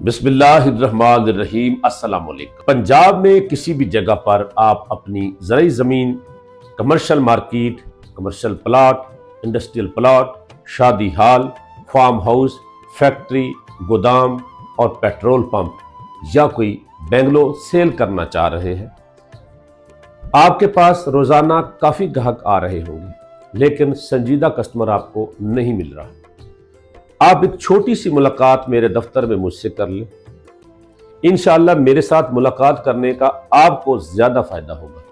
बिस्मिल्लाहिर्रहमानिर्रहीम। अस्सलाम वालेकुम। पंजाब में किसी भी जगह पर आप अपनी ज़राई ज़मीन, commercial market, commercial plot, industrial plot, शादी हाल, फार्म हाउस, फैक्ट्री, गोदाम और पेट्रोल पंप या कोई बेंगलो सेल करना चाह रहे हैं। आपके पास रोज़ाना काफ़ी ग्राहक आ रहे होंगे, लेकिन संजीदा कस्टमर आपको नहीं मिल रहा। आप एक छोटी सी मुलाकात मेरे दफ्तर में मुझसे कर लें। इंशाअल्लाह मेरे साथ मुलाकात करने का आपको ज्यादा फायदा होगा।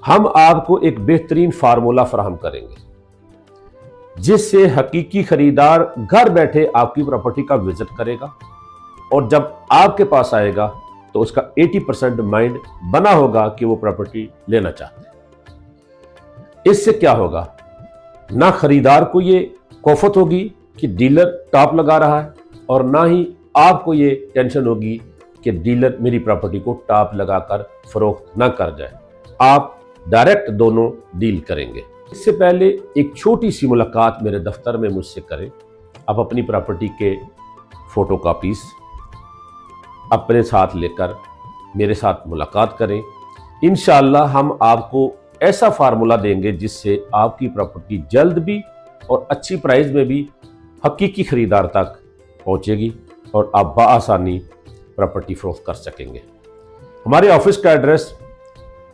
हम आपको एक बेहतरीन फार्मूला फराहम करेंगे जिससे हकीकी खरीदार घर बैठे आपकी प्रॉपर्टी का विजिट करेगा और जब आपके पास आएगा तो उसका 80% माइंड बना होगा कि वो प्रॉपर्टी लेना चाहते हैं। इससे क्या होगा, ना खरीदार को ये खौफत होगी कि डीलर टॉप लगा रहा है और ना ही आपको ये टेंशन होगी कि डीलर मेरी प्रॉपर्टी को टॉप लगाकर फरोख्त ना कर जाए। आप डायरेक्ट दोनों डील करेंगे। इससे पहले एक छोटी सी मुलाकात मेरे दफ्तर में मुझसे करें। आप अपनी प्रॉपर्टी के फोटोकॉपीज अपने साथ लेकर मेरे साथ मुलाकात करें। इंशाअल्लाह हम आपको ऐसा फार्मूला देंगे जिससे आपकी प्रॉपर्टी जल्द भी और अच्छी प्राइस में भी हकीकी खरीदार तक पहुंचेगी और आप बआसानी प्रॉपर्टी फरोख्त कर सकेंगे। हमारे ऑफिस का एड्रेस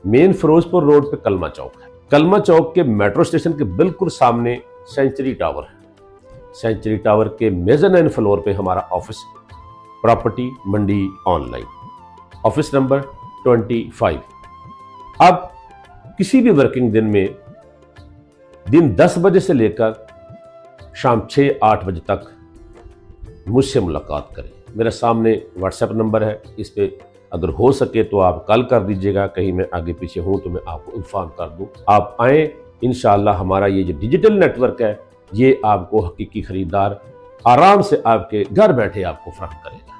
मेन फिरोजपुर रोड पे कलमा चौक है। कलमा चौक के मेट्रो स्टेशन के बिल्कुल सामने सेंचुरी टावर है। सेंचुरी टावर के मेजरनाइन फ्लोर पे हमारा ऑफिस, प्रॉपर्टी मंडी ऑनलाइन, ऑफिस नंबर 25। अब किसी भी वर्किंग दिन में दिन 10 बजे से लेकर शाम 6-8 बजे तक मुझसे मुलाकात करें। मेरे सामने व्हाट्सएप नंबर है, इस पे अगर हो सके तो आप कॉल कर दीजिएगा। कहीं मैं आगे पीछे हूं तो मैं आपको इन्फॉर्म कर दूं। आप आए, इंशाअल्लाह हमारा ये जो डिजिटल नेटवर्क है ये आपको हकीकी खरीदार आराम से आपके घर बैठे आपको फराहम करेगा।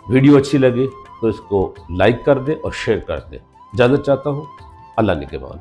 वीडियो अच्छी लगे तो इसको लाइक कर दें और शेयर कर दें। इजाज़त चाहता हूँ। अल्लाह निगहबान।